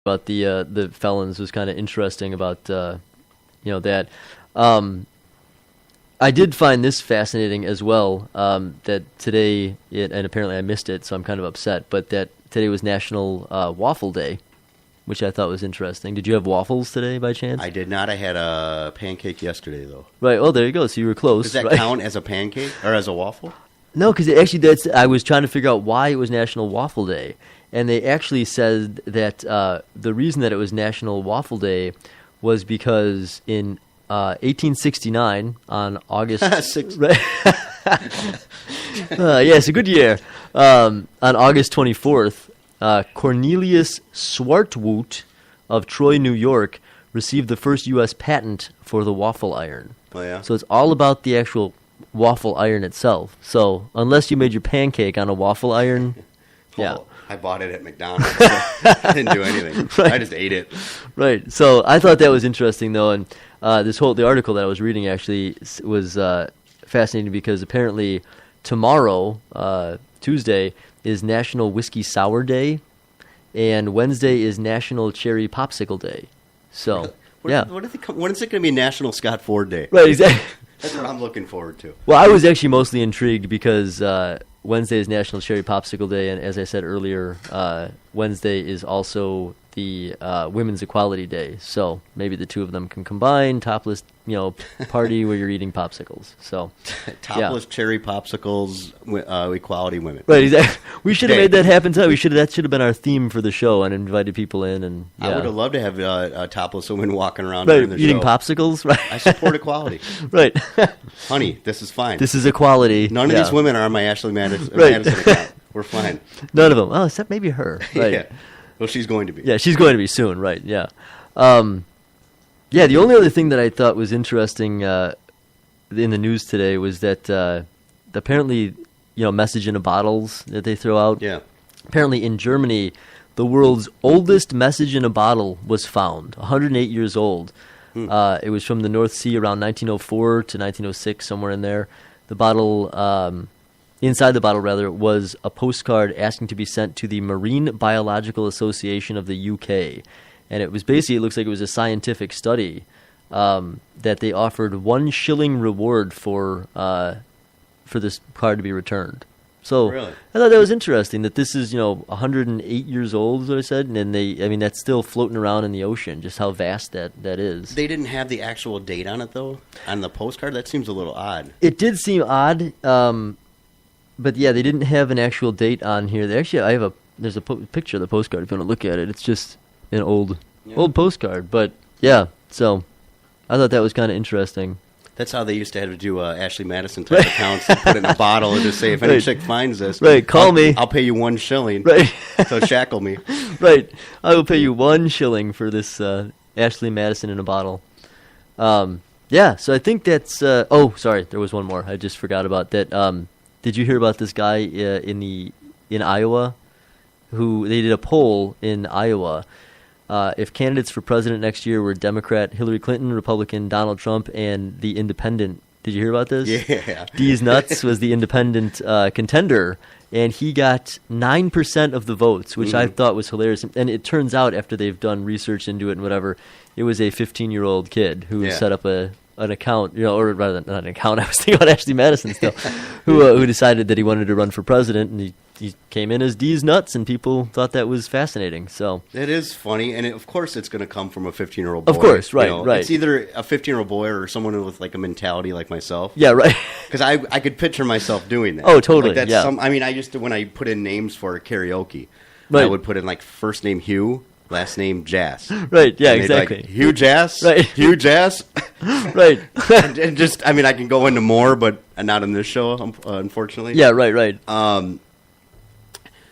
about the felons was kind of interesting about that. I did find this fascinating as well. That today, and apparently I missed it, so I'm kind of upset. But that today was National Waffle Day, which I thought was interesting. Did you have waffles today by chance? I did not. I had a pancake yesterday, though. Right. Oh, there you go. So you were close. Does that right? count as a pancake or as a waffle? No, because actually, I was trying to figure out why it was National Waffle Day, and they actually said that the reason that it was National Waffle Day was because in 1869 on August 6th. It's a good year. On August 24th, Cornelius Swartwout of Troy, New York, received the first U.S. patent for the waffle iron. Oh yeah. So it's all about the actual waffle iron itself. So unless you made your pancake on a waffle iron, yeah. I bought it at McDonald's. So I didn't do anything. Right. I just ate it. Right. So I thought that was interesting, though, and the article that I was reading actually was fascinating because apparently tomorrow, Tuesday, is National Whiskey Sour Day, and Wednesday is National Cherry Popsicle Day. So yeah. When is it going to be National Scott Ford Day? Right. Exactly. That's what I'm looking forward to. Well, I was actually mostly intrigued because Wednesday is National Cherry Popsicle Day, and as I said earlier, Wednesday is also the Women's Equality Day. So maybe the two of them can combine, topless, party where you're eating popsicles. So topless cherry popsicles, equality women. Right, exactly. We should have made that happen too. That should have been our theme for the show, and invited people in. And I would have loved to have topless women walking around during the eating show. popsicles. Right. I support equality. Right. Honey, this is fine. This is equality. None of these women are on my Ashley Madison account. We're fine. None of them. Oh, except maybe her. Right. Yeah. Well, she's going to be. Yeah, she's going to be soon. Right. Yeah. The only other thing that I thought was interesting in the news today was that apparently, message in a bottles that they throw out. Yeah. Apparently in Germany, the world's oldest message in a bottle was found, 108 years old. It was from the North Sea around 1904 to 1906, somewhere in there. The bottle, inside the bottle, was a postcard asking to be sent to the Marine Biological Association of the UK. And it was basically, it looks like it was a scientific study that they offered 1 shilling reward for this card to be returned. So really? I thought that was interesting that this is, 108 years old is what I said. And that's still floating around in the ocean, just how vast that is. They didn't have the actual date on it, though, on the postcard? That seems a little odd. It did seem odd, but yeah, they didn't have an actual date on here. There's a picture of the postcard if you want to look at it. It's just an old postcard. But yeah, so I thought that was kind of interesting. That's how they used to have to do Ashley Madison type accounts. Put it in a bottle and just say, if any chick finds this, call me. I'll pay you 1 shilling. Right. So shackle me. Right. I will pay you 1 shilling for this Ashley Madison in a bottle. Yeah, so I think that's... sorry, there was one more. I just forgot about that. Did you hear about this guy in Iowa? Who they did a poll in Iowa. If candidates for president next year were Democrat Hillary Clinton, Republican Donald Trump, and the Independent, did you hear about this? Yeah. D's Nuts was the Independent contender, and he got 9% of the votes, which I thought was hilarious. And it turns out, after they've done research into it and whatever, it was a 15-year-old kid who set up an account, or rather than not an account, I was thinking about Ashley Madison still, who decided that he wanted to run for president, and he came in as D's Nuts, and people thought that was fascinating. So it is funny, and of course it's going to come from a 15-year-old boy. Of course, right, right. It's either a 15-year-old boy or someone with like a mentality like myself. Yeah, right. Because I could picture myself doing that. Oh, totally, yeah. I used to, when I put in names for karaoke, right. I would put in like first name Hugh, last name Jass. Right, yeah, and exactly. Like, Hugh Jass? Right. Hugh Jass? Right. and just, I can go into more, but not in this show, unfortunately. Yeah, right.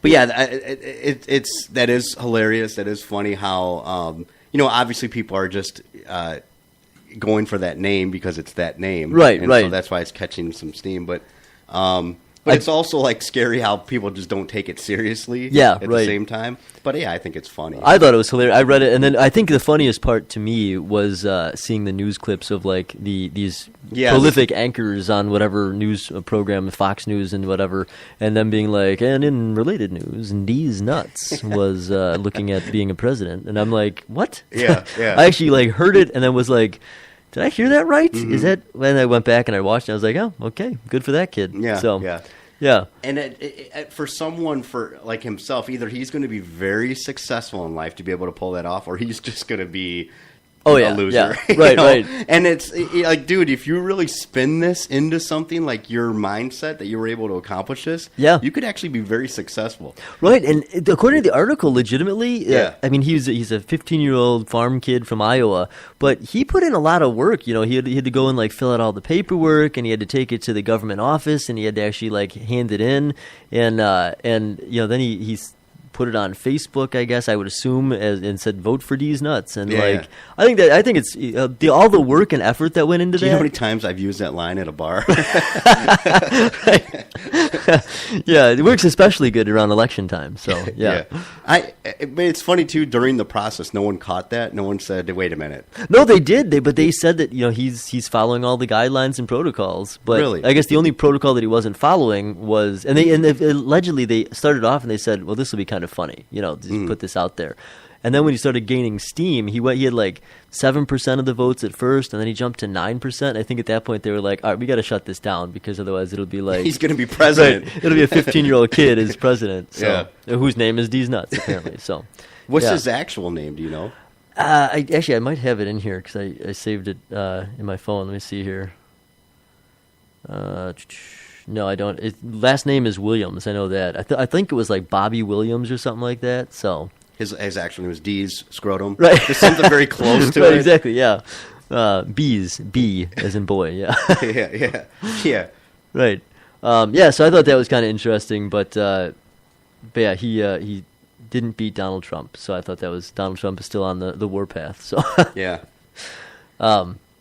But yeah, that is hilarious. That is funny how, obviously people are just going for that name because it's that name. Right, and right. So that's why it's catching some steam. But, But it's also like scary how people just don't take it seriously. Yeah, at right. the same time. But yeah, I think it's funny. I thought it was hilarious. I read it, and then I think the funniest part to me was seeing the news clips of like these prolific anchors on whatever news program, Fox News and whatever, and them being like, and in related news, D's nuts was looking at being a president, and I'm like, what? Yeah. I actually like heard it, and then was like, did I hear that right? Is that when I went back and I watched it? I was like, oh, okay, good for that kid. Yeah, so, yeah. Yeah. And for someone for like himself, either he's going to be very successful in life to be able to pull that off, or he's just going to be a loser. Yeah. Right, right. And it's like, dude, if you really spin this into something like your mindset that you were able to accomplish this, you could actually be very successful. Right, and according to the article, legitimately, I mean, he's a 15-year-old farm kid from Iowa, but he put in a lot of work. You know, he had to go and like fill out all the paperwork, and he had to take it to the government office, and he had to actually like hand it in, and you know, then he's put it on Facebook, I guess I would assume, and said vote for D's nuts, and I think it's all the work and effort that went into that. Do you know how many times I've used that line at a bar? Yeah, it works especially good around election time. So yeah. But it's funny too. During the process, no one caught that. No one said, "Wait a minute." No, they did. But they said that he's following all the guidelines and protocols. But really? I guess the only protocol that he wasn't following was, and allegedly they started off and they said, well, this will be kind of funny, just put this out there. And then when he started gaining steam, he had like 7% of the votes at first, and then he jumped to 9%. I think at that point they were like, all right, we got to shut this down because otherwise it'll be like... He's going to be president. Right, it'll be a 15-year-old kid as president, whose name is D's nuts, apparently. So, what's his actual name, do you know? I might have it in here because I saved it in my phone. Let me see here. No, I don't. Last name is Williams. I know that. I think it was like Bobby Williams or something like that. So his actual name was D's scrotum. Right. There's something very close to right, it. Exactly. Yeah. Bees. B as in boy. Yeah. yeah. Right. So I thought that was kind of interesting, but yeah, he didn't beat Donald Trump, so I thought Donald Trump is still on the warpath. So yeah.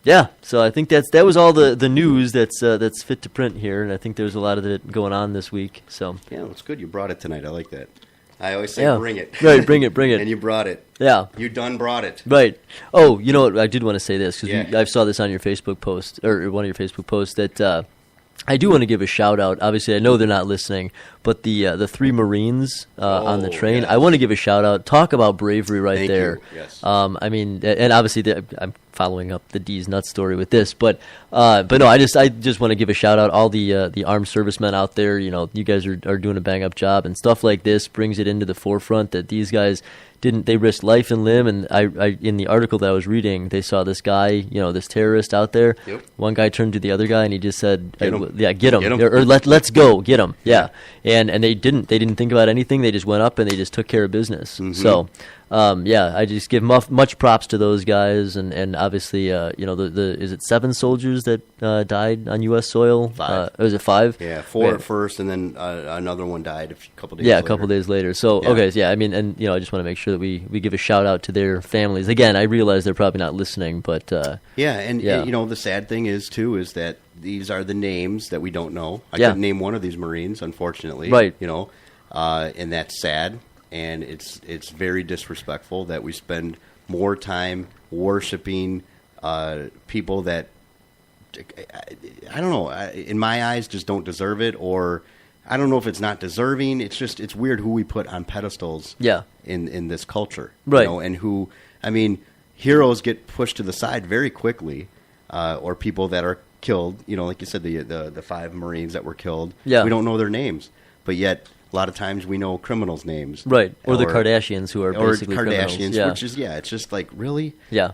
Yeah, so I think that was all the news that's fit to print here, and I think there's a lot of it going on this week. So yeah, it's good you brought it tonight. I like that. I always say bring it. Right, bring it. And you brought it. Yeah. You done brought it. Right. Oh, you know what? I did want to say this because I saw this on your Facebook post, or one of your Facebook posts, that I do want to give a shout out. Obviously, I know they're not listening, but the 3 Marines on the train, I want to give a shout out. Talk about bravery Thank there. You. Yes. I mean, and obviously I'm following up the D's nuts story with this, but no, I just want to give a shout out all the armed servicemen out there. You guys are doing a bang up job, and stuff like this brings it into the forefront that these guys they risked life and limb. And I in the article that I was reading, they saw this guy, this terrorist out there. Yep. One guy turned to the other guy and he just said, get him. Get him. Or let's go, get him. Yeah. And they didn't think about anything. They just went up and they just took care of business. Mm-hmm. So, I just give much props to those guys. And obviously, is it 7 soldiers that died on U.S. soil? 5. Was it 5? Yeah, 4 at first, and then another one died a couple days later. Yeah, a couple days later. So, I mean, and, I just want to make sure that we give a shout out to their families. Again, I realize they're probably not listening, but... and the sad thing is that these are the names that we don't know. I couldn't name one of these Marines, unfortunately. Right. And that's sad. And it's very disrespectful that we spend more time worshiping people that, I don't know, in my eyes just don't deserve it, or I don't know if it's not deserving. It's weird who we put on pedestals in this culture. Right. And heroes get pushed to the side very quickly, or people that are killed, like you said, the 5 Marines that were killed. Yeah. We don't know their names, but yet a lot of times we know criminals' names. Right. Or the Kardashians, who are basically Kardashians, criminals. Yeah. Which is, it's just like, really? Yeah.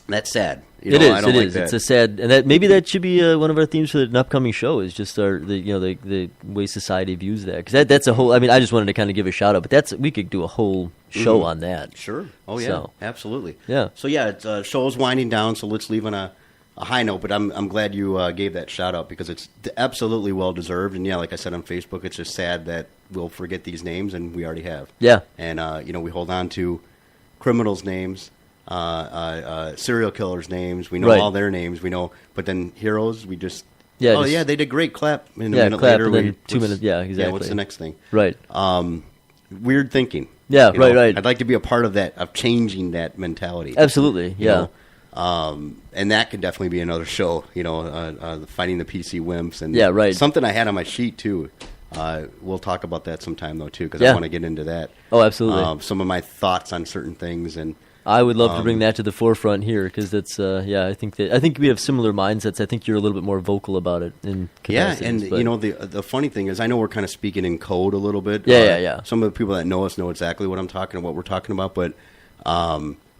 That's sad. It is. Like that. It's a sad, and that should be one of our themes for an upcoming show. Is just the way society views that, because that's a whole. I mean, I just wanted to kind of give a shout out, but we could do a whole show on that. Sure. Oh yeah. So, absolutely. Yeah. So it's show's winding down. So let's leave on a high note. But I'm glad you gave that shout out, because it's absolutely well deserved. And like I said on Facebook, it's just sad that we'll forget these names, and we already have. Yeah. And we hold on to criminals' names. Serial killers' names, we know all their names, but then heroes, we just Yeah, Oh just- yeah, they did great. Clap. And a Yeah, minute clap, later, and then we- 2 what's- minutes. Yeah, Yeah, what's exactly. the next thing? Right. Weird thinking. Yeah, You know, right. I'd like to be a part of that, of changing that mentality. Absolutely. you Yeah. know. And that could definitely be another show, fighting the PC wimps. And Yeah, right. Something I had on my sheet, too. We'll talk about that sometime, though, too, because Yeah. I want to get into that. Oh, absolutely. Some of my thoughts on certain things. And I would love to bring that to the forefront here because that's I think we have similar mindsets. I think you're a little bit more vocal about it in yeah, capacities, and but- the funny thing is, I know we're kind of speaking in code a little bit. Yeah. Some of the people that know us know exactly what we're talking about. But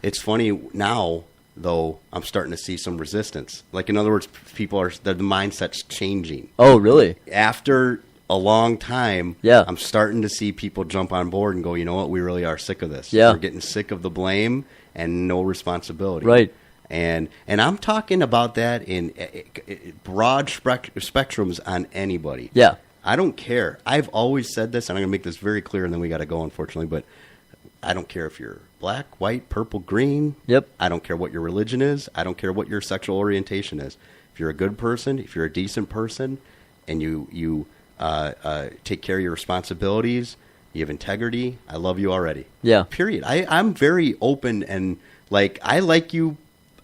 it's funny now, though. I'm starting to see some resistance. Like, in other words, the mindset's changing Oh, really? after a long time. Yeah. I'm starting to see people jump on board and go, you know what, we really are sick of this. Yeah. We're getting sick of the blame and no responsibility. Right. And I'm talking about that in broad spectrums on anybody. Yeah. I don't care. I've always said this, and I'm going to make this very clear, and then we got to go, unfortunately. But I don't care if you're black, white, purple, green. Yep. I don't care what your religion is. I don't care what your sexual orientation is. If you're a good person, if you're a decent person, and you take care of your responsibilities, you have integrity, I love you already. Yeah. Period. I'm very open and, like, I like you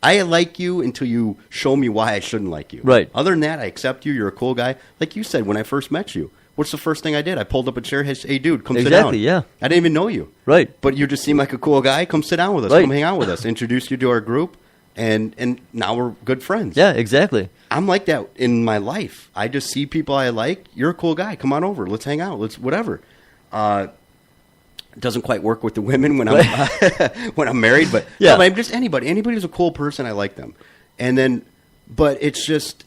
until you show me why I shouldn't like you. Right. Other than that, I accept you. You're a cool guy. Like you said, when I first met you, what's the first thing I did? I pulled up a chair. Hey, dude, come sit down. Exactly, yeah. I didn't even know you. Right. But you just seem like a cool guy. Come sit down with us. Right. Come hang out with us. Introduced you to our group, and now we're good friends. Yeah, exactly. I'm like that in my life. I just see people I like. You're a cool guy. Come on over. Let's hang out. Let's whatever. It doesn't quite work with the women when I'm when I'm married, but Yeah. no, I'm just anybody. Anybody who's a cool person, I like them. And then, but it's just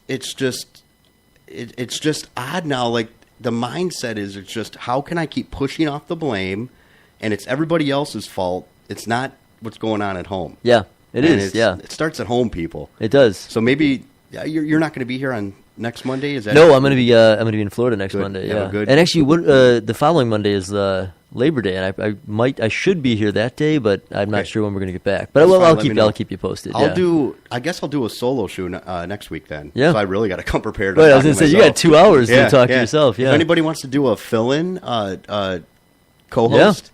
odd now. Like, the mindset is, it's just, how can I keep pushing off the blame, and it's everybody else's fault. It's not what's going on at home. Yeah, it And is. Yeah, it starts at home, people. it does. So maybe you're not going to be here on next Monday. Is that No, I'm gonna be in Florida next Good. Monday. Have a Yeah, good- and actually, the following Monday is Labor Day, and I should be here that day, but I'm not Okay. sure when we're gonna get back. But That's I'll fine, let me know. I'll keep you posted. Yeah. I guess I'll do a solo show next week then. Yeah. So I really got to come prepared. Right, I was talking gonna say, you myself. got 2 hours to talk to yourself. Yeah. If anybody wants to do a fill-in co-host,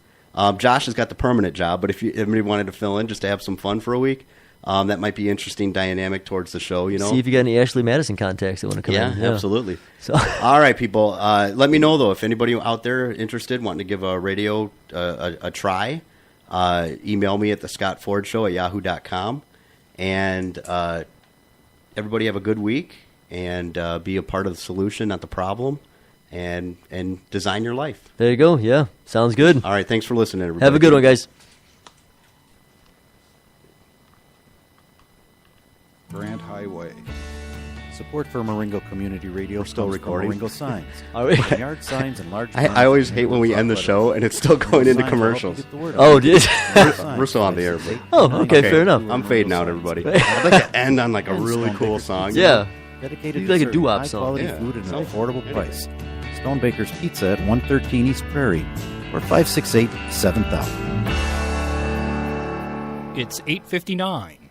Josh has got the permanent job. But if anybody wanted to fill in just to have some fun for a week, that might be interesting dynamic towards the show. You know. See if you got any Ashley Madison contacts that want to come Yeah, in. absolutely. So All right, people. Let me know, though, if anybody out there interested, wanting to give a radio a try. Email me at thescottfordshow@yahoo.com. And everybody have a good week, and be a part of the solution, not the problem, and design your life. there you go. Yeah, sounds good. All right, thanks for listening, everybody. Have a good one, guys. Grant Highway. Support for Marengo Community Radio still comes recording. from Marengo Signs. Are we? Yard signs and large. I always hate when we end the show and it's still going into commercials. Oh, did We're still on the air, but- Oh, okay, fair enough. I'm fading out, everybody. I'd like to end on like a really cool song. Yeah. Dedicated You to like a serving doo-wop song. high-quality Yeah, food at an sounds affordable good. price. Stonebaker's Pizza at 113 East Prairie, or 568-7000. It's 8:59.